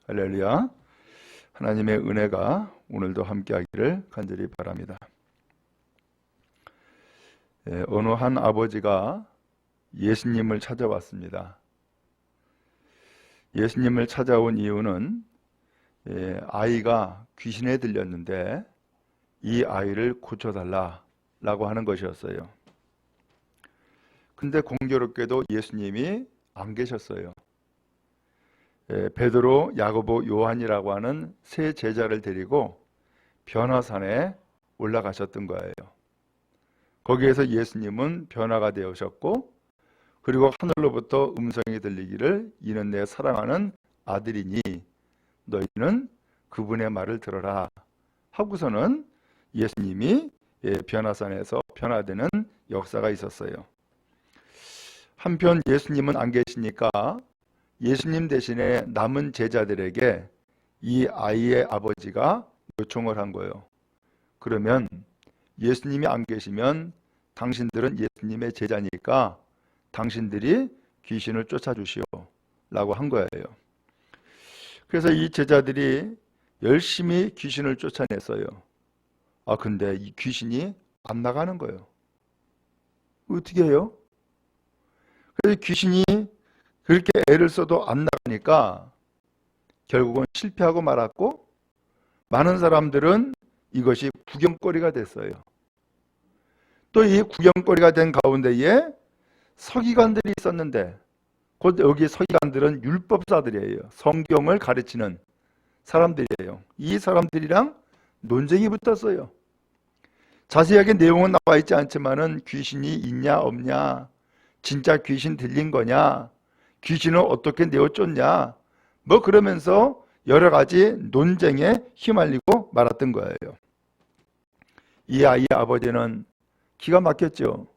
할렐루야. 하나님의 은혜가 오늘도 함께하기를 간절히 바랍니다. 어느 한 아버지가 예수님을 찾아왔습니다. 예수님을 찾아온 이유는 아이가 귀신에 들렸는데 이 아이를 고쳐달라고 하는 것이었어요. 근데 공교롭게도 예수님이 안 계셨어요. 베드로, 야고보, 요한이라고 하는 세 제자를 데리고 변화산에 올라가셨던 거예요. 거기에서 예수님은 변화가 되으셨고, 그리고 하늘로부터 음성이 들리기를 이는 내 사랑하는 아들이니 너희는 그분의 말을 들어라 하고서는 예수님이 변화산에서 변화되는 역사가 있었어요. 한편 예수님은 안 계시니까 예수님 대신에 남은 제자들에게 이 아이의 아버지가 요청을 한 거예요. 그러면 예수님이 안 계시면 당신들은 예수님의 제자니까 당신들이 귀신을 쫓아주시오 라고 한 거예요. 그래서 이 제자들이 열심히 귀신을 쫓아냈어요. 근데 이 귀신이 안 나가는 거예요. 어떻게 해요? 그래서 귀신이 그렇게 애를 써도 안 나가니까 결국은 실패하고 말았고, 많은 사람들은 이것이 구경거리가 됐어요. 또 이 구경거리가 된 가운데에 서기관들이 있었는데, 곧 여기 서기관들은 율법사들이에요. 성경을 가르치는 사람들이에요. 이 사람들이랑 논쟁이 붙었어요. 자세하게 내용은 나와 있지 않지만은 귀신이 있냐 없냐, 진짜 귀신 들린 거냐, 귀신을 어떻게 내어쫓냐, 뭐 그러면서 여러 가지 논쟁에 휘말리고 말았던 거예요. 이 아이의 아버지는 기가 막혔죠.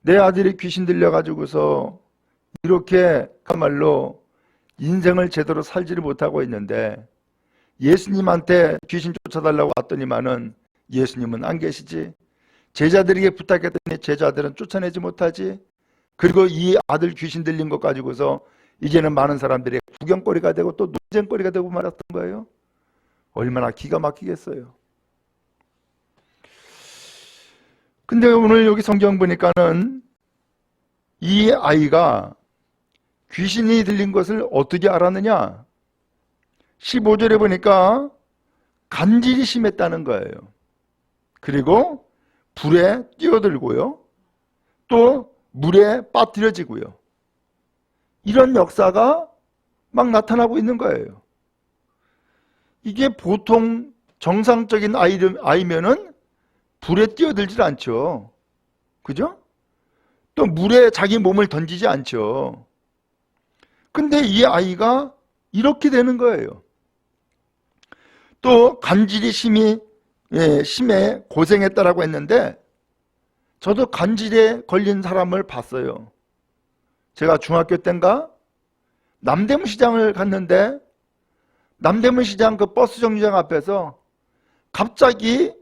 내 아들이 귀신 들려가지고서 이렇게 그야말로 인생을 제대로 살지를 못하고 있는데 예수님한테 귀신 쫓아달라고 왔더니만은 예수님은 안 계시지. 제자들에게 부탁했더니 제자들은 쫓아내지 못하지. 그리고 이 아들 귀신 들린 것 가지고서 이제는 많은 사람들이 구경거리가 되고 또 논쟁거리가 되고 말았던 거예요. 얼마나 기가 막히겠어요. 근데 오늘 여기 성경 보니까는 이 아이가 귀신이 들린 것을 어떻게 알았느냐? 15절에 보니까 간질이 심했다는 거예요. 그리고 불에 뛰어들고요. 또 물에 빠뜨려지고요. 이런 역사가 막 나타나고 있는 거예요. 이게 보통 정상적인 아이면은 불에 뛰어들질 않죠. 그죠? 또 물에 자기 몸을 던지지 않죠. 근데 이 아이가 이렇게 되는 거예요. 또 간질이 심해 고생했다라고 했는데, 저도 간질에 걸린 사람을 봤어요. 제가 중학교 때인가 남대문 시장을 갔는데, 남대문 시장 그 버스 정류장 앞에서 갑자기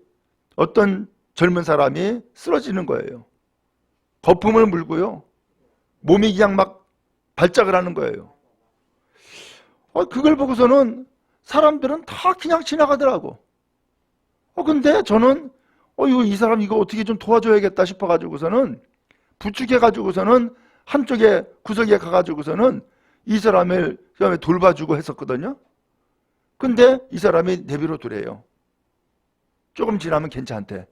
어떤 젊은 사람이 쓰러지는 거예요. 거품을 물고요. 몸이 그냥 막 발작을 하는 거예요. 그걸 보고서는 사람들은 다 그냥 지나가더라고. 근데 저는 이 사람 이거 어떻게 좀 도와줘야겠다 싶어가지고서는 부축해가지고서는 한쪽에 구석에 가가지고서는 이 사람을 그다음에 돌봐주고 했었거든요. 근데 이 사람이 내비로 두래요. 조금 지나면 괜찮대.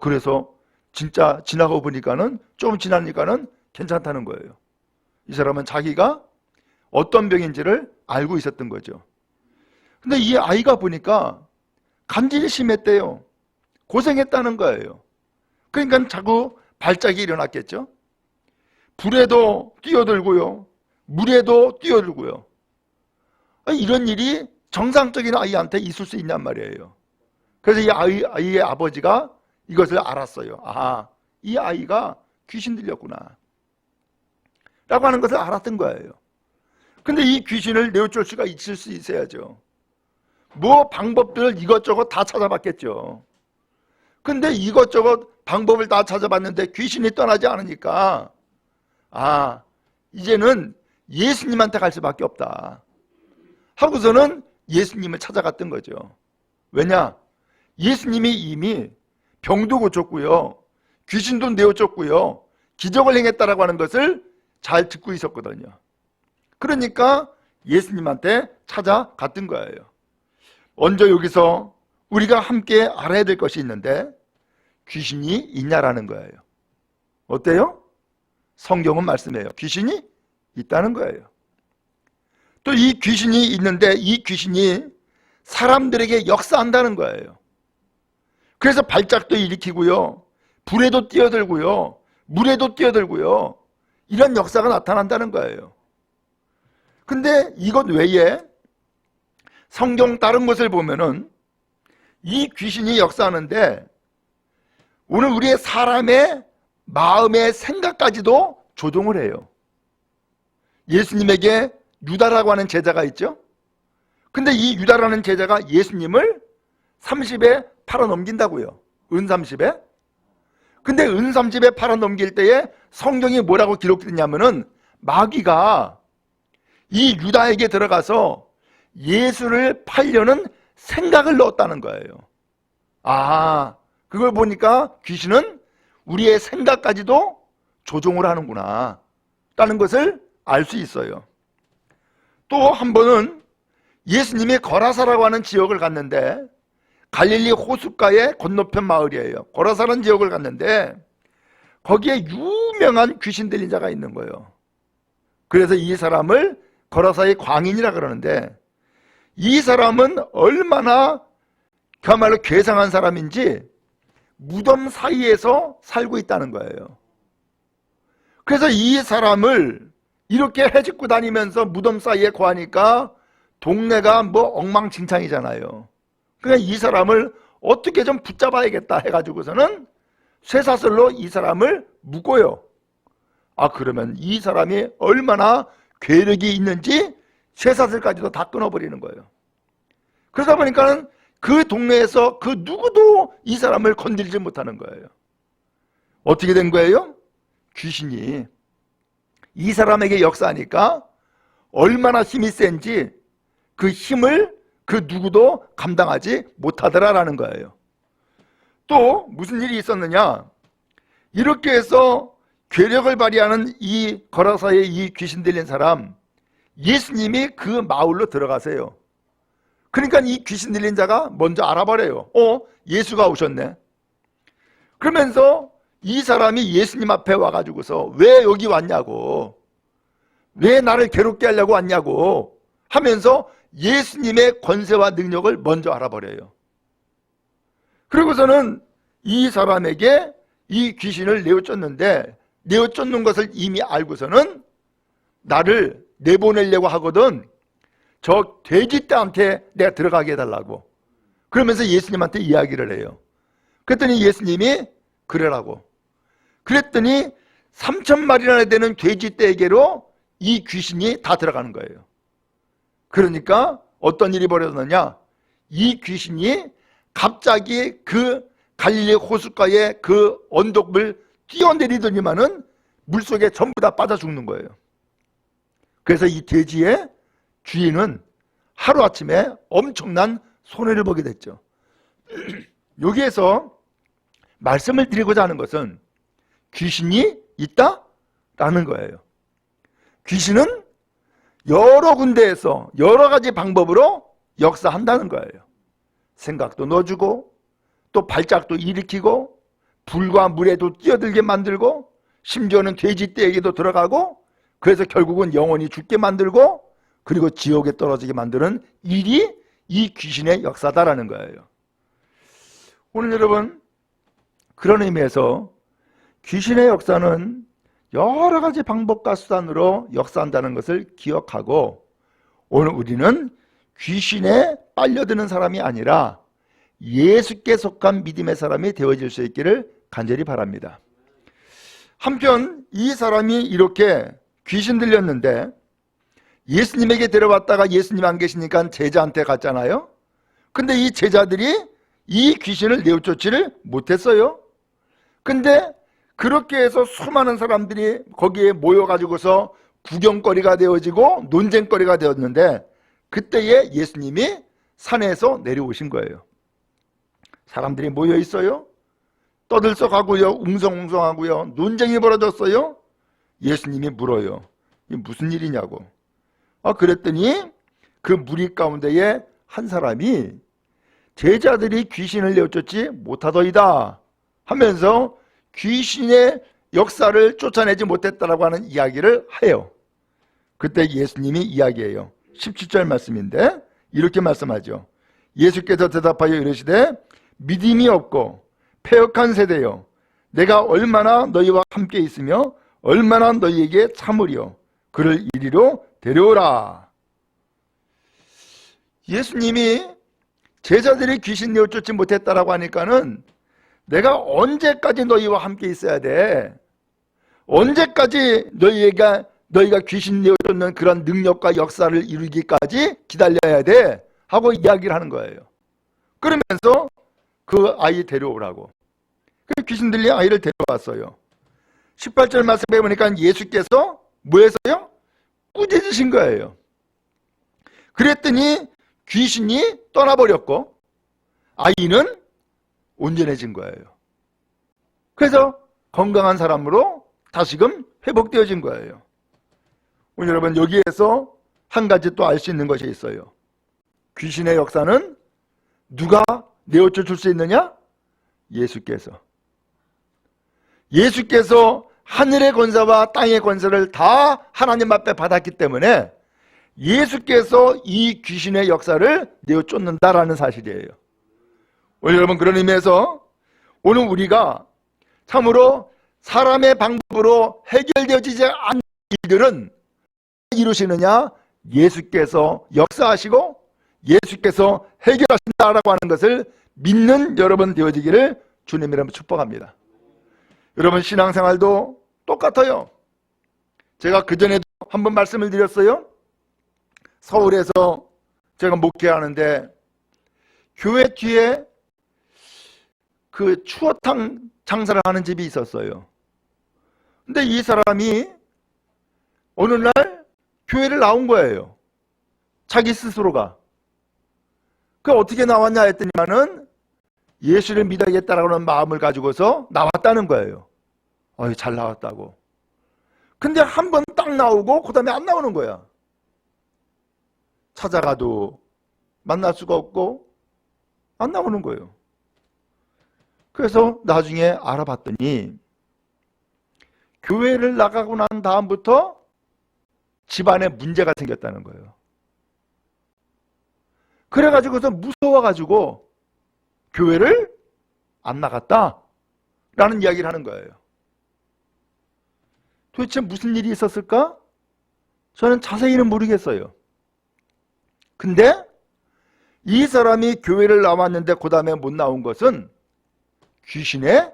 그래서 진짜 지나고 보니까는 조금 지나니까는 괜찮다는 거예요. 이 사람은 자기가 어떤 병인지를 알고 있었던 거죠. 근데 이 아이가 보니까 간질이 심했대요. 고생했다는 거예요. 그러니까 자꾸 발작이 일어났겠죠. 불에도 뛰어들고요. 물에도 뛰어들고요. 이런 일이 정상적인 아이한테 있을 수 있냔 말이에요. 그래서 이 아이의 아버지가 이것을 알았어요. 이 아이가 귀신 들렸구나 라고 하는 것을 알았던 거예요. 근데 이 귀신을 내어줄 수가 있을 수 있어야죠. 뭐 방법들을 이것저것 다 찾아봤겠죠. 근데 이것저것 방법을 다 찾아봤는데 귀신이 떠나지 않으니까 이제는 예수님한테 갈 수밖에 없다. 하고서는 예수님을 찾아갔던 거죠. 왜냐? 예수님이 이미 병도 고쳤고요, 귀신도 내어쫓고요, 기적을 행했다라고 하는 것을 잘 듣고 있었거든요. 그러니까 예수님한테 찾아갔던 거예요. 먼저 여기서 우리가 함께 알아야 될 것이 있는데, 귀신이 있냐라는 거예요. 어때요? 성경은 말씀해요. 귀신이 있다는 거예요. 또 이 귀신이 있는데 이 귀신이 사람들에게 역사한다는 거예요. 그래서 발작도 일으키고요, 불에도 뛰어들고요, 물에도 뛰어들고요, 이런 역사가 나타난다는 거예요. 근데 이것 외에 성경 다른 것을 보면은 이 귀신이 역사하는데 오늘 우리의 사람의 마음의 생각까지도 조종을 해요. 예수님에게 유다라고 하는 제자가 있죠. 근데 이 유다라는 제자가 예수님을 30에 팔아넘긴다고요. 은 30에. 근데 은 30에 팔아넘길 때에 성경이 뭐라고 기록됐냐면은 마귀가 이 유다에게 들어가서 예수를 팔려는 생각을 넣었다는 거예요. 아, 그걸 보니까 귀신은 우리의 생각까지도 조종을 하는구나 라는 것을 알 수 있어요. 또 한 번은 예수님이 거라사라고 하는 지역을 갔는데, 갈릴리 호숫가의 건너편 마을이에요. 거라사라는 지역을 갔는데 거기에 유명한 귀신 들린 자가 있는 거예요. 그래서 이 사람을 거라사의 광인이라 그러는데, 이 사람은 얼마나 그야말로 괴상한 사람인지 무덤 사이에서 살고 있다는 거예요. 그래서 이 사람을 이렇게 해집고 다니면서 무덤 사이에 거하니까 동네가 뭐 엉망진창이잖아요. 그러니까 이 사람을 어떻게 좀 붙잡아야겠다 해가지고서는 쇠사슬로 이 사람을 묶어요. 아, 그러면 이 사람이 얼마나 괴력이 있는지 쇠사슬까지도 다 끊어버리는 거예요. 그러다 보니까 그 동네에서 그 누구도 이 사람을 건드리지 못하는 거예요. 어떻게 된 거예요? 귀신이 이 사람에게 역사하니까 얼마나 힘이 센지 그 힘을 그 누구도 감당하지 못하더라라는 거예요. 또 무슨 일이 있었느냐? 이렇게 해서 괴력을 발휘하는 이 거라사의 이 귀신 들린 사람, 예수님이 그 마을로 들어가세요. 그러니까 이 귀신 들린 자가 먼저 알아버려요. 예수가 오셨네. 그러면서 이 사람이 예수님 앞에 와가지고서 왜 여기 왔냐고, 왜 나를 괴롭게 하려고 왔냐고 하면서 예수님의 권세와 능력을 먼저 알아버려요. 그리고서는 이 사람에게 이 귀신을 내어쫓는데, 내어쫓는 것을 이미 알고서는 나를 내보내려고 하거든, 저 돼지떼한테 내가 들어가게 해달라고. 그러면서 예수님한테 이야기를 해요. 그랬더니 예수님이 그래라고. 그랬더니 3,000마리나 되는 돼지떼에게로 이 귀신이 다 들어가는 거예요. 그러니까 어떤 일이 벌어졌느냐? 이 귀신이 갑자기 그 갈릴리 호숫가에 그 언덕을 뛰어내리더니만은 물속에 전부 다 빠져 죽는 거예요. 그래서 이 돼지의 주인은 하루아침에 엄청난 손해를 보게 됐죠. 여기에서 말씀을 드리고자 하는 것은 귀신이 있다라는 거예요. 귀신은 여러 군데에서 여러 가지 방법으로 역사한다는 거예요. 생각도 넣어주고, 또 발작도 일으키고, 불과 물에도 뛰어들게 만들고, 심지어는 돼지떼에게도 들어가고, 그래서 결국은 영원히 죽게 만들고, 그리고 지옥에 떨어지게 만드는 일이 이 귀신의 역사다라는 거예요. 오늘 여러분, 그런 의미에서 귀신의 역사는 여러 가지 방법과 수단으로 역사한다는 것을 기억하고, 오늘 우리는 귀신에 빨려드는 사람이 아니라 예수께 속한 믿음의 사람이 되어질 수 있기를 간절히 바랍니다. 한편 이 사람이 이렇게 귀신 들렸는데 예수님에게 데려왔다가 예수님 안 계시니까 제자한테 갔잖아요. 근데 이 제자들이 이 귀신을 내어쫓지를 못했어요. 근데 그렇게 해서 수많은 사람들이 거기에 모여가지고서 구경거리가 되어지고 논쟁거리가 되었는데, 그때에 예수님이 산에서 내려오신 거예요. 사람들이 모여 있어요. 떠들썩하고요, 웅성웅성하고요, 논쟁이 벌어졌어요. 예수님이 물어요. 이게 무슨 일이냐고. 그랬더니 그 무리 가운데에 한 사람이 제자들이 귀신을 내쫓지 못하더이다 하면서 귀신의 역사를 쫓아내지 못했다라고 하는 이야기를 해요. 그때 예수님이 이야기해요. 17절 말씀인데 이렇게 말씀하죠. 예수께서 대답하여 이르시되 믿음이 없고 패역한 세대여, 내가 얼마나 너희와 함께 있으며 얼마나 너희에게 참으리요. 그를 이리로 데려오라. 예수님이 제자들이 귀신 내쫓지 못했다라고 하니까는 내가 언제까지 너희와 함께 있어야 돼? 언제까지 너희가 귀신 내쫓는 그런 능력과 역사를 이루기까지 기다려야 돼? 하고 이야기를 하는 거예요. 그러면서 그 아이 데려오라고. 그 귀신 들린 아이를 데려왔어요. 18절 말씀에 보니까 예수께서 뭐 했어요? 꾸짖으신 거예요. 그랬더니 귀신이 떠나버렸고 아이는 온전해진 거예요. 그래서 건강한 사람으로 다시금 회복되어진 거예요. 오늘 여러분, 여기에서 한 가지 또 알 수 있는 것이 있어요. 귀신의 역사는 누가 내어쳐 줄 수 있느냐? 예수께서 하늘의 권세와 땅의 권세를 다 하나님 앞에 받았기 때문에 예수께서 이 귀신의 역사를 내어쫓는다라는 사실이에요. 오늘 여러분, 그런 의미에서 오늘 우리가 참으로 사람의 방법으로 해결되어지지 않는 일들은 이루시느냐? 예수께서 역사하시고 예수께서 해결하신다라고 하는 것을 믿는 여러분 되어지기를 주님 이름으로 축복합니다. 여러분, 신앙생활도 똑같아요. 제가 그전에도 한번 말씀을 드렸어요. 서울에서 제가 목회하는데 교회 뒤에 그 추어탕 장사를 하는 집이 있었어요. 근데 이 사람이 어느 날 교회를 나온 거예요. 자기 스스로가. 그 어떻게 나왔냐 했더니만은 예수를 믿어야겠다라고 하는 마음을 가지고서 나왔다는 거예요. 잘 나왔다고. 근데 한 번 딱 나오고 그 다음에 안 나오는 거야. 찾아가도 만날 수가 없고 안 나오는 거예요. 그래서 나중에 알아봤더니 교회를 나가고 난 다음부터 집안에 문제가 생겼다는 거예요. 그래가지고서 무서워가지고 교회를 안 나갔다라는 이야기를 하는 거예요. 도대체 무슨 일이 있었을까? 저는 자세히는 모르겠어요. 근데 이 사람이 교회를 나왔는데 그 다음에 못 나온 것은 귀신의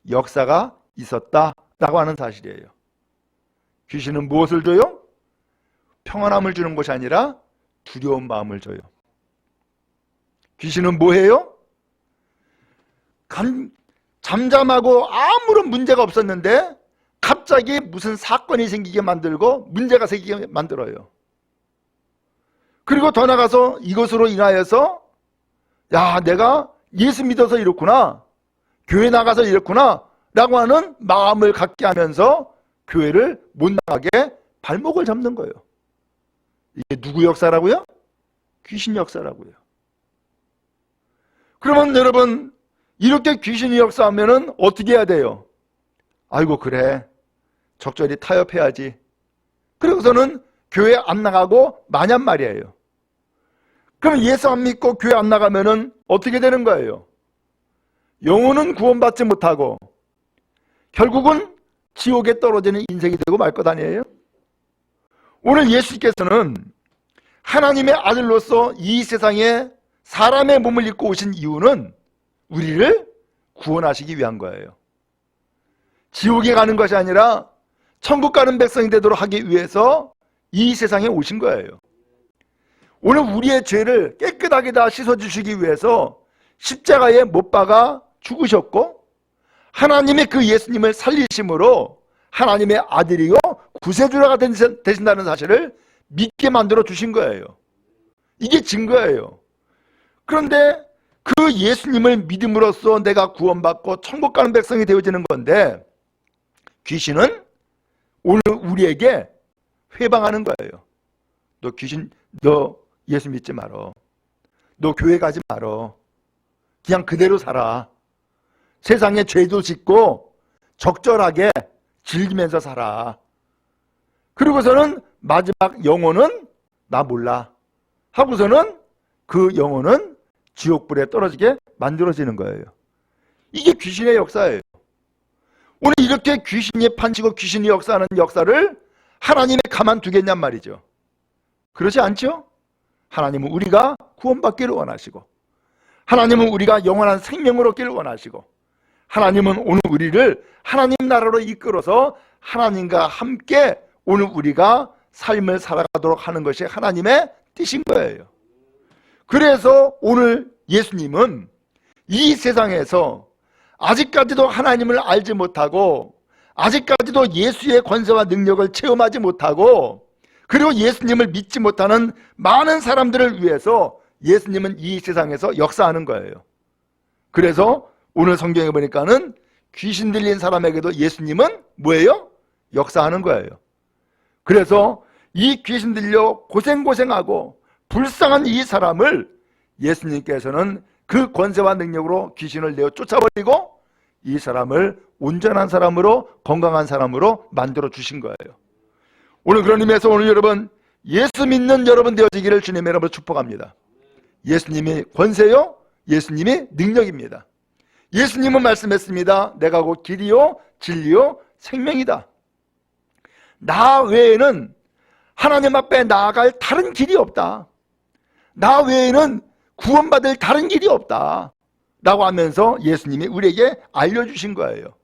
역사가 있었다라고 하는 사실이에요. 귀신은 무엇을 줘요? 평안함을 주는 것이 아니라 두려운 마음을 줘요. 귀신은 뭐해요? 잠잠하고 아무런 문제가 없었는데 갑자기 무슨 사건이 생기게 만들고 문제가 생기게 만들어요. 그리고 더 나가서 이것으로 인하여서 내가 예수 믿어서 이렇구나, 교회 나가서 이렇구나 라고 하는 마음을 갖게 하면서 교회를 못 나가게 발목을 잡는 거예요. 이게 누구 역사라고요? 귀신 역사라고요. 그러면 여러분, 이렇게 귀신이 역사하면 어떻게 해야 돼요? 아이고 그래, 적절히 타협해야지. 그러고서는 교회 안 나가고 마냔 말이에요. 그럼 예수 안 믿고 교회 안 나가면 어떻게 되는 거예요? 영혼은 구원받지 못하고 결국은 지옥에 떨어지는 인생이 되고 말 것 아니에요? 오늘 예수께서는 하나님의 아들로서 이 세상에 사람의 몸을 입고 오신 이유는 우리를 구원하시기 위한 거예요. 지옥에 가는 것이 아니라 천국 가는 백성이 되도록 하기 위해서 이 세상에 오신 거예요. 오늘 우리의 죄를 깨끗하게 다 씻어주시기 위해서 십자가에 못 박아 죽으셨고 하나님의 그 예수님을 살리심으로 하나님의 아들이요 구세주가 되신다는 사실을 믿게 만들어 주신 거예요. 이게 증거예요. 그런데 그 예수님을 믿음으로써 내가 구원받고 천국 가는 백성이 되어지는 건데, 귀신은 오늘 우리에게 회방하는 거예요. 너 예수 믿지 말어. 너 교회 가지 말어. 그냥 그대로 살아. 세상에 죄도 짓고 적절하게 즐기면서 살아. 그리고서는 마지막 영혼은 나 몰라 하고서는 그 영혼은 지옥불에 떨어지게 만들어지는 거예요. 이게 귀신의 역사예요. 오늘 이렇게 귀신이 판치고 귀신이 역사하는 역사를 하나님이 가만두겠냔 말이죠. 그렇지 않죠? 하나님은 우리가 구원받기를 원하시고, 하나님은 우리가 영원한 생명을 얻기를 원하시고, 하나님은 오늘 우리를 하나님 나라로 이끌어서 하나님과 함께 오늘 우리가 삶을 살아가도록 하는 것이 하나님의 뜻인 거예요. 그래서 오늘 예수님은 이 세상에서 아직까지도 하나님을 알지 못하고, 아직까지도 예수의 권세와 능력을 체험하지 못하고, 그리고 예수님을 믿지 못하는 많은 사람들을 위해서 예수님은 이 세상에서 역사하는 거예요. 그래서 오늘 성경에 보니까는 귀신 들린 사람에게도 예수님은 뭐예요? 역사하는 거예요. 그래서 이 귀신 들려 고생하고 불쌍한 이 사람을 예수님께서는 그 권세와 능력으로 귀신을 내어 쫓아버리고 이 사람을 온전한 사람으로, 건강한 사람으로 만들어 주신 거예요. 오늘 그런 의미에서 오늘 여러분, 예수 믿는 여러분 되어지기를 주님의 이름으로 축복합니다. 예수님이 권세요, 예수님이 능력입니다. 예수님은 말씀했습니다. 내가 곧 길이요 진리요 생명이다. 나 외에는 하나님 앞에 나아갈 다른 길이 없다. 나 외에는 구원받을 다른 길이 없다 라고 하면서 예수님이 우리에게 알려주신 거예요.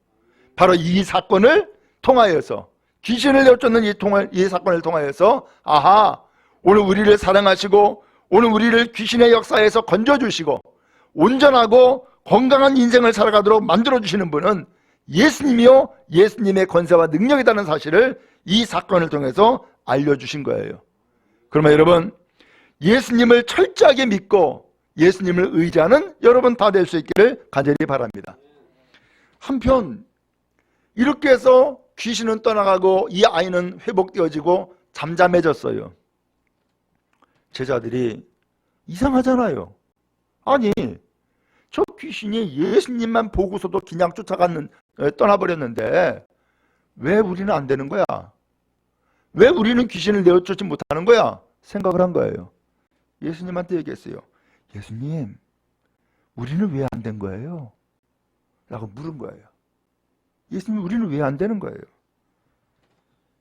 바로 이 사건을 통하여서, 귀신을 내쫓는 이 사건을 통하여서, 아하, 오늘 우리를 사랑하시고 오늘 우리를 귀신의 역사에서 건져주시고 온전하고 건강한 인생을 살아가도록 만들어주시는 분은 예수님이요 예수님의 권세와 능력이라는 사실을 이 사건을 통해서 알려주신 거예요. 그러면 여러분, 예수님을 철저하게 믿고 예수님을 의지하는 여러분 다 될 수 있기를 간절히 바랍니다. 한편 이렇게 해서 귀신은 떠나가고 이 아이는 회복되어지고 잠잠해졌어요. 제자들이 이상하잖아요. 아니, 저 귀신이 예수님만 보고서도 그냥 떠나버렸는데 왜 우리는 안 되는 거야? 왜 우리는 귀신을 내어쫓지 못하는 거야? 생각을 한 거예요. 예수님한테 얘기했어요. 예수님, 우리는 왜 안 된 거예요? 라고 물은 거예요. 예수님, 우리는 왜 안 되는 거예요?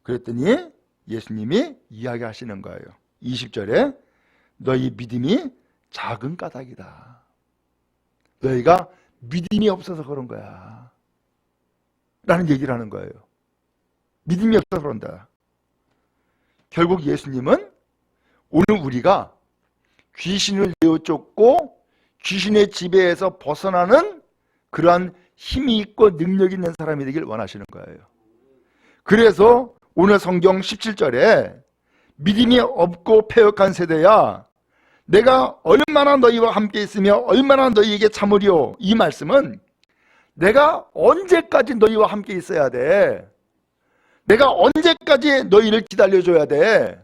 그랬더니 예수님이 이야기하시는 거예요. 20절에 너희 믿음이 작은 까닭이다. 너희가 믿음이 없어서 그런 거야 라는 얘기를 하는 거예요. 믿음이 없어서 그런다. 결국 예수님은 오늘 우리가 귀신을 내어쫓고 귀신의 지배에서 벗어나는 그러한 힘이 있고 능력이 있는 사람이 되길 원하시는 거예요. 그래서 오늘 성경 17절에 믿음이 없고 패역한 세대야, 내가 얼마나 너희와 함께 있으며 얼마나 너희에게 참으리오. 이 말씀은 내가 언제까지 너희와 함께 있어야 돼? 내가 언제까지 너희를 기다려줘야 돼?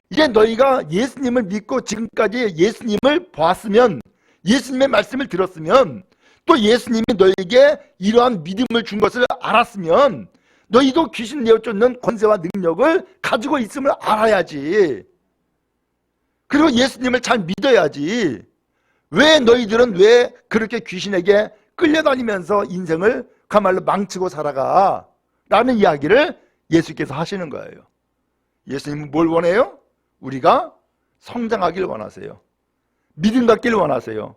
이제 너희가 예수님을 믿고 지금까지 예수님을 보았으면, 예수님의 말씀을 들었으면, 또 예수님이 너희에게 이러한 믿음을 준 것을 알았으면 너희도 귀신 내어쫓는 권세와 능력을 가지고 있음을 알아야지. 그리고 예수님을 잘 믿어야지. 왜 너희들은 왜 그렇게 귀신에게 끌려다니면서 인생을 그야말로 망치고 살아가? 라는 이야기를 예수께서 하시는 거예요. 예수님은 뭘 원해요? 우리가 성장하길 원하세요. 믿음 갖기를 원하세요.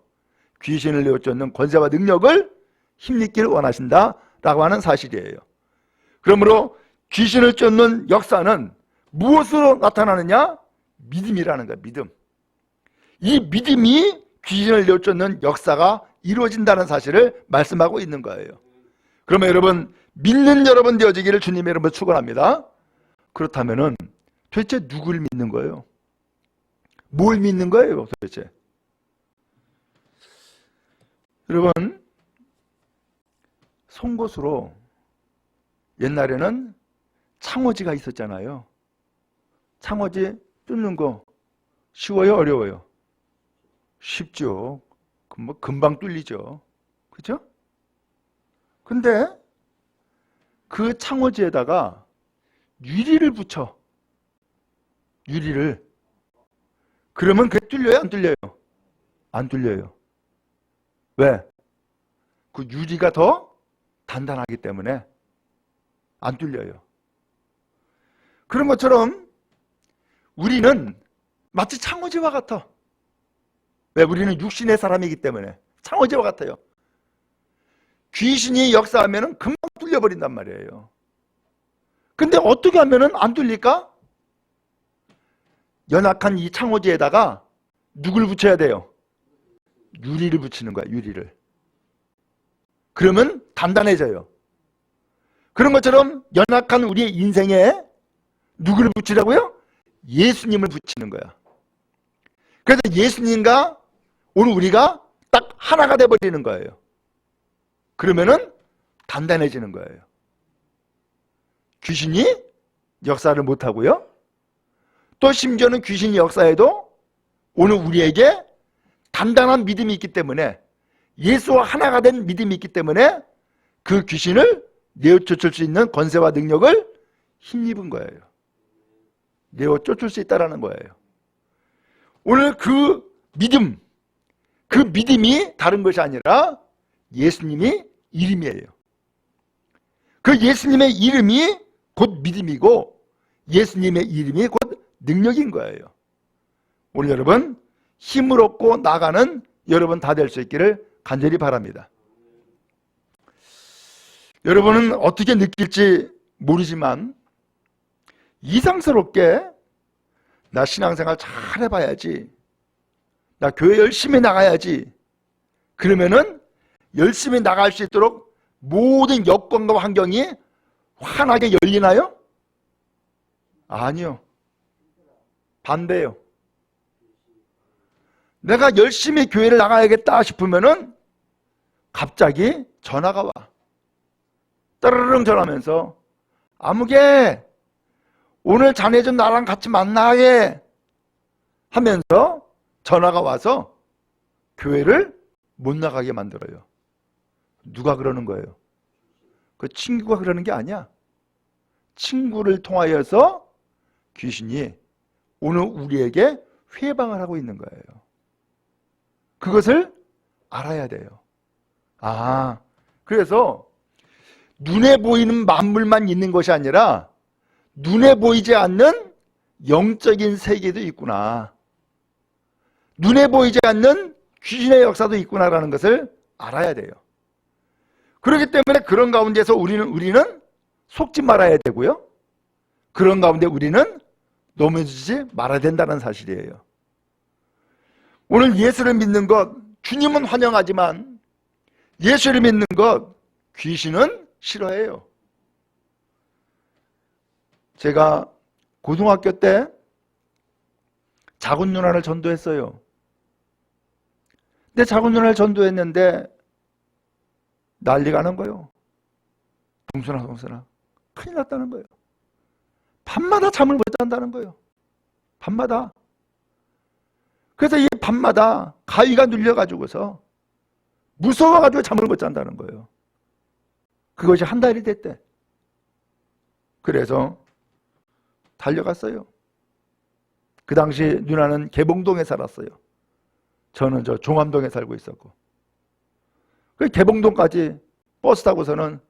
귀신을 내어쫓는 권세와 능력을 힘입기를 원하신다라고 하는 사실이에요. 그러므로 귀신을 쫓는 역사는 무엇으로 나타나느냐? 믿음이라는 거야. 믿음. 이 믿음이 귀신을 내어쫓는 역사가 이루어진다는 사실을 말씀하고 있는 거예요. 그러면 여러분, 믿는 여러분 되어지기를 주님의 이름으로 축원합니다. 그렇다면은 도대체 누구를 믿는 거예요? 뭘 믿는 거예요 도대체? 여러분, 송곳으로 옛날에는 창호지가 있었잖아요. 창호지 뚫는 거 쉬워요, 어려워요? 쉽죠. 뭐 금방 뚫리죠. 그죠? 근데 그 창호지에다가 유리를 붙여. 유리를. 그러면 그게 뚫려요, 안 뚫려요? 안 뚫려요. 왜? 그 유리가 더 단단하기 때문에 안 뚫려요. 그런 것처럼 우리는 마치 창호지와 같아. 왜? 우리는 육신의 사람이기 때문에 창호지와 같아요. 귀신이 역사하면 금방 뚫려버린단 말이에요. 근데 어떻게 하면 안 뚫릴까? 연약한 이 창호지에다가 누굴 붙여야 돼요? 유리를 붙이는 거야, 유리를. 그러면 단단해져요. 그런 것처럼 연약한 우리의 인생에 누구를 붙이라고요? 예수님을 붙이는 거야. 그래서 예수님과 오늘 우리가 딱 하나가 돼버리는 거예요. 그러면은 단단해지는 거예요. 귀신이 역사를 못하고요. 또 심지어는 귀신이 역사해도 오늘 우리에게 단단한 믿음이 있기 때문에, 예수와 하나가 된 믿음이 있기 때문에 그 귀신을 내어쫓을 수 있는 권세와 능력을 힘입은 거예요. 내어쫓을 수 있다는 거예요. 오늘 그 믿음, 그 믿음이 다른 것이 아니라 예수님이 이름이에요. 그 예수님의 이름이 곧 믿음이고 예수님의 이름이 곧 능력인 거예요. 오늘 여러분 힘을 얻고 나가는 여러분 다 될 수 있기를 간절히 바랍니다. 여러분은 어떻게 느낄지 모르지만 이상스럽게 나 신앙생활 잘 해봐야지, 나 교회 열심히 나가야지, 그러면은 열심히 나갈 수 있도록 모든 여건과 환경이 환하게 열리나요? 아니요. 반대요. 내가 열심히 교회를 나가야겠다 싶으면은 갑자기 전화가 와. 따르릉 전화하면서 아무개 오늘 자네 좀 나랑 같이 만나게 하면서 전화가 와서 교회를 못 나가게 만들어요. 누가 그러는 거예요? 그 친구가 그러는 게 아니야. 친구를 통하여서 귀신이 오늘 우리에게 회방을 하고 있는 거예요. 그것을 알아야 돼요. 아, 그래서 눈에 보이는 만물만 있는 것이 아니라 눈에 보이지 않는 영적인 세계도 있구나, 눈에 보이지 않는 귀신의 역사도 있구나라는 것을 알아야 돼요. 그렇기 때문에 그런 가운데서 우리는 속지 말아야 되고요, 그런 가운데 우리는 넘어지지 말아야 된다는 사실이에요. 오늘 예수를 믿는 것, 주님은 환영하지만 예수를 믿는 것, 귀신은 싫어해요. 제가 고등학교 때 작은 누나를 전도했어요. 근데 작은 누나를 전도했는데 난리가 난 거예요. 동순아 큰일 났다는 거예요. 밤마다 잠을 못 잔다는 거예요. 밤마다. 그래서 이 밤마다 가위가 눌려가지고서 무서워가지고 잠을 못 잔다는 거예요. 그것이 한 달이 됐대. 그래서 달려갔어요. 그 당시 누나는 개봉동에 살았어요. 저는 저 종암동에 살고 있었고, 그 개봉동까지 버스 타고서는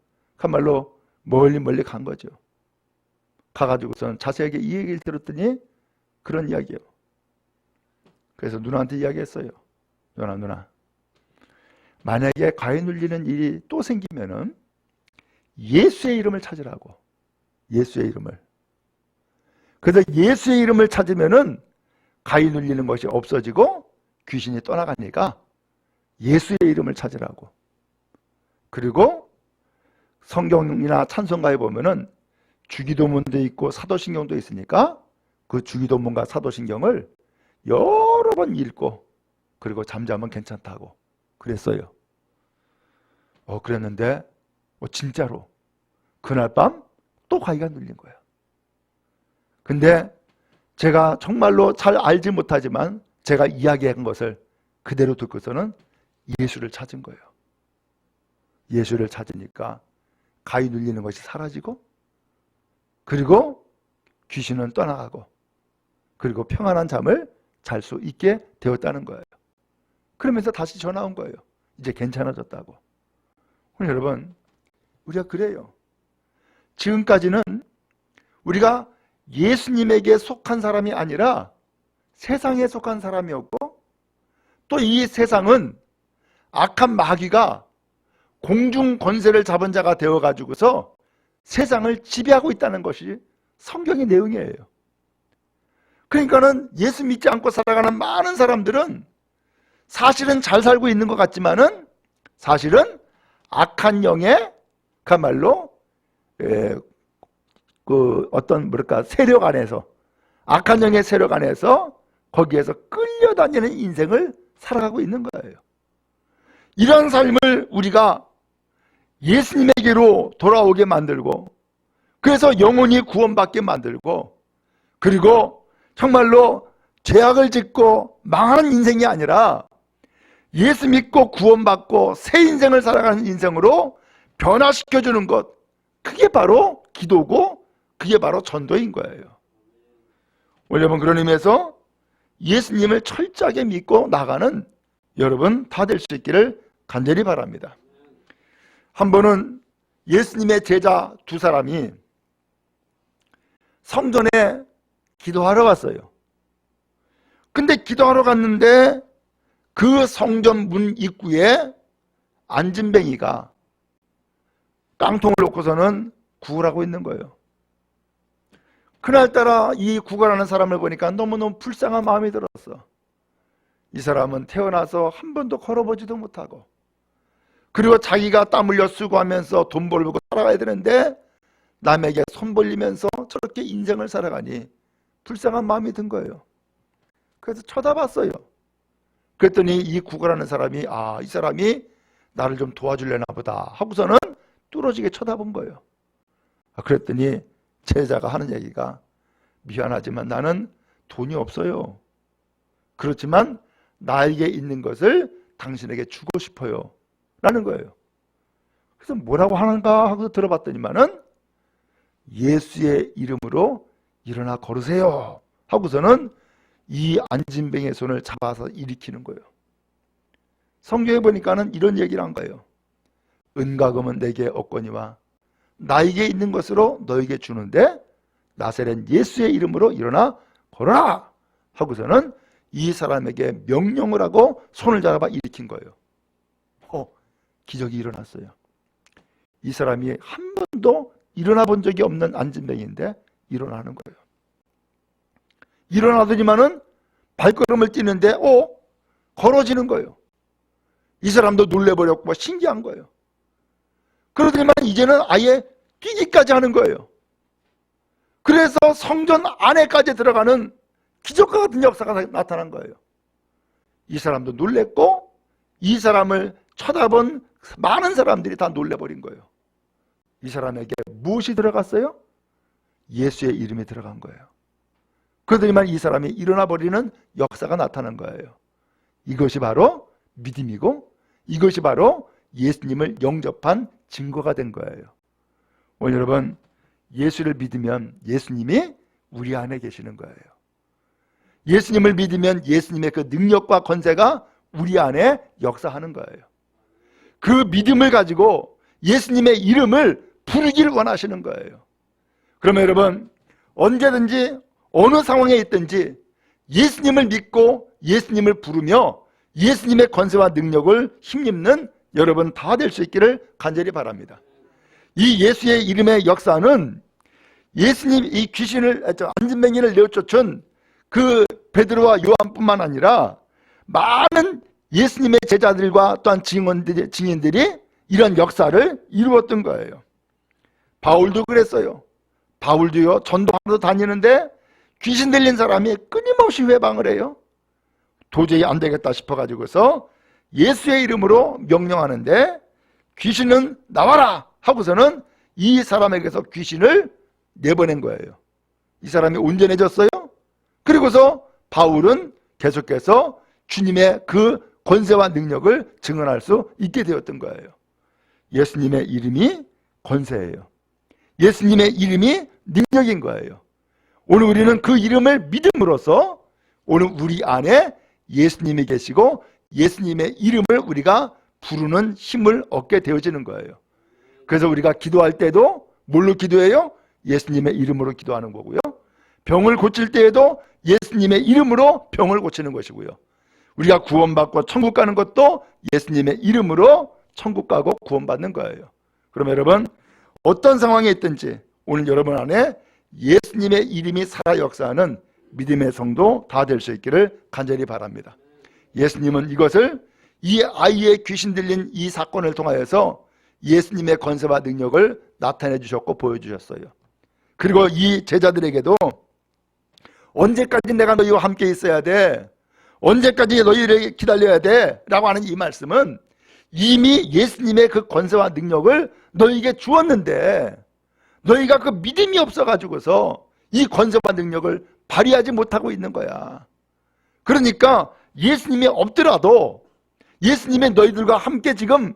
참말로 멀리 간 거죠. 가가지고서는 자세하게 이 얘기를 들었더니 그런 이야기예요. 그래서 누나한테 이야기했어요. 누나, 만약에 가위 눌리는 일이 또 생기면은 예수의 이름을 찾으라고. 예수의 이름을. 그래서 예수의 이름을 찾으면은 가위 눌리는 것이 없어지고 귀신이 떠나가니까 예수의 이름을 찾으라고. 그리고 성경이나 찬송가에 보면은 주기도문도 있고 사도신경도 있으니까 그 주기도문과 사도신경을 여러 번 읽고 그리고 잠자면 괜찮다고 그랬어요. 그랬는데 진짜로 그날 밤 또 가위가 눌린 거예요. 근데 제가 정말로 잘 알지 못하지만 제가 이야기한 것을 그대로 듣고서는 예수를 찾은 거예요. 예수를 찾으니까 가위 눌리는 것이 사라지고 그리고 귀신은 떠나가고 그리고 평안한 잠을 잘 수 있게 되었다는 거예요. 그러면서 다시 전화 온 거예요. 이제 괜찮아졌다고. 여러분, 우리가 그래요. 지금까지는 우리가 예수님에게 속한 사람이 아니라 세상에 속한 사람이었고 또 이 세상은 악한 마귀가 공중 권세를 잡은 자가 되어가지고서 세상을 지배하고 있다는 것이 성경의 내용이에요. 그러니까는 예수 믿지 않고 살아가는 많은 사람들은 사실은 잘 살고 있는 것 같지만은 사실은 악한 영의 그야말로 세력 안에서 악한 영의 세력 안에서 거기에서 끌려다니는 인생을 살아가고 있는 거예요. 이런 삶을 우리가 예수님에게로 돌아오게 만들고 그래서 영혼이 구원받게 만들고 그리고 정말로 죄악을 짓고 망하는 인생이 아니라 예수 믿고 구원받고 새 인생을 살아가는 인생으로 변화시켜주는 것, 그게 바로 기도고 그게 바로 전도인 거예요. 여러분, 그런 의미에서 예수님을 철저하게 믿고 나가는 여러분 다 될 수 있기를 간절히 바랍니다. 한 번은 예수님의 제자 두 사람이 성전에 기도하러 갔어요. 근데 기도하러 갔는데 그 성전 문 입구에 안진뱅이가 깡통을 놓고서는 구걸하고 있는 거예요. 그날따라 이 구걸하는 사람을 보니까 너무너무 불쌍한 마음이 들었어. 이 사람은 태어나서 한 번도 걸어보지도 못하고 그리고 자기가 땀 흘려 수고하면서 돈 벌고 살아가야 되는데 남에게 손 벌리면서 저렇게 인생을 살아가니 불쌍한 마음이 든 거예요. 그래서 쳐다봤어요. 그랬더니 이 구걸하는 사람이 이 사람이 나를 좀 도와주려나 보다 하고서는 뚫어지게 쳐다본 거예요. 그랬더니 제자가 하는 얘기가 미안하지만 나는 돈이 없어요. 그렇지만 나에게 있는 것을 당신에게 주고 싶어요 라는 거예요. 그래서 뭐라고 하는가 하고 들어봤더니만은 예수의 이름으로 일어나 걸으세요 하고서는 이 안진뱅이의 손을 잡아서 일으키는 거예요. 성경에 보니까는 이런 얘기를 한 거예요. 은과 금은 내게 없거니와 나에게 있는 것으로 너에게 주는데 나사렛 예수의 이름으로 일어나 걸어라 하고서는 이 사람에게 명령을 하고 손을 잡아 일으킨 거예요. 기적이 일어났어요. 이 사람이 한 번도 일어나 본 적이 없는 안진뱅이인데 일어나는 거예요. 일어나더니만은 발걸음을 뛰는데 걸어지는 거예요. 이 사람도 놀래버렸고 신기한 거예요. 그러더니만 이제는 아예 뛰기까지 하는 거예요. 그래서 성전 안에까지 들어가는 기적과 같은 역사가 나타난 거예요. 이 사람도 놀랬고 이 사람을 쳐다본 많은 사람들이 다 놀래버린 거예요. 이 사람에게 무엇이 들어갔어요? 예수의 이름이 들어간 거예요. 그러더니만 이 사람이 일어나버리는 역사가 나타난 거예요. 이것이 바로 믿음이고 이것이 바로 예수님을 영접한 증거가 된 거예요. 오늘 여러분, 예수를 믿으면 예수님이 우리 안에 계시는 거예요. 예수님을 믿으면 예수님의 그 능력과 권세가 우리 안에 역사하는 거예요. 그 믿음을 가지고 예수님의 이름을 부르기를 원하시는 거예요. 그러면 여러분, 언제든지 어느 상황에 있든지 예수님을 믿고 예수님을 부르며 예수님의 권세와 능력을 힘입는 여러분 다 될 수 있기를 간절히 바랍니다. 이 예수의 이름의 역사는 예수님 이 안진뱅이를 내쫓은 그 베드로와 요한뿐만 아니라 많은 예수님의 제자들과 또한 증인들이 이런 역사를 이루었던 거예요. 바울도 그랬어요. 바울도요, 전도하러 다니는데 귀신 들린 사람이 끊임없이 회방을 해요. 도저히 안 되겠다 싶어가지고서 예수의 이름으로 명령하는데 귀신은 나와라 하고서는 이 사람에게서 귀신을 내보낸 거예요. 이 사람이 온전해졌어요. 그리고서 바울은 계속해서 주님의 그 권세와 능력을 증언할 수 있게 되었던 거예요. 예수님의 이름이 권세예요. 예수님의 이름이 능력인 거예요. 오늘 우리는 그 이름을 믿음으로써 오늘 우리 안에 예수님이 계시고 예수님의 이름을 우리가 부르는 힘을 얻게 되어지는 거예요. 그래서 우리가 기도할 때도 뭘로 기도해요? 예수님의 이름으로 기도하는 거고요. 병을 고칠 때에도 예수님의 이름으로 병을 고치는 것이고요. 우리가 구원받고 천국 가는 것도 예수님의 이름으로 천국 가고 구원받는 거예요. 그럼 여러분 어떤 상황에 있든지 오늘 여러분 안에 예수님의 이름이 살아 역사하는 믿음의 성도 다 될 수 있기를 간절히 바랍니다. 예수님은 이것을 이 아이의 귀신 들린 이 사건을 통하여서 예수님의 권세와 능력을 나타내 주셨고 보여주셨어요. 그리고 이 제자들에게도 언제까지 내가 너희와 함께 있어야 돼? 언제까지 너희를 기다려야 돼? 라고 하는 이 말씀은 이미 예수님의 그 권세와 능력을 너희에게 주었는데 너희가 그 믿음이 없어가지고서 이 권세와 능력을 발휘하지 못하고 있는 거야. 그러니까 예수님이 없더라도 예수님이 너희들과 함께 지금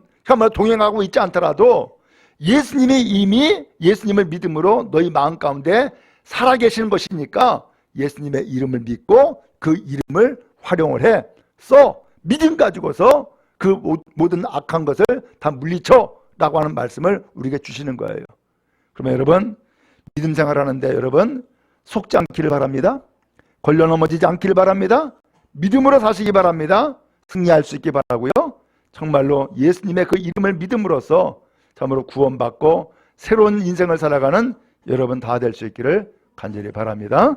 동행하고 있지 않더라도 예수님이 이미 예수님을 믿음으로 너희 마음 가운데 살아계시는 것이니까 예수님의 이름을 믿고 그 이름을 활용을 해 써 믿음 가지고서 그 모든 악한 것을 다 물리쳐 라고 하는 말씀을 우리에게 주시는 거예요. 그러면 여러분 믿음 생활하는데 여러분 속지 않기를 바랍니다. 걸려 넘어지지 않기를 바랍니다. 믿음으로 사시기 바랍니다. 승리할 수 있기 바라고요. 정말로 예수님의 그 이름을 믿음으로써 참으로 구원받고 새로운 인생을 살아가는 여러분 다 될 수 있기를 간절히 바랍니다.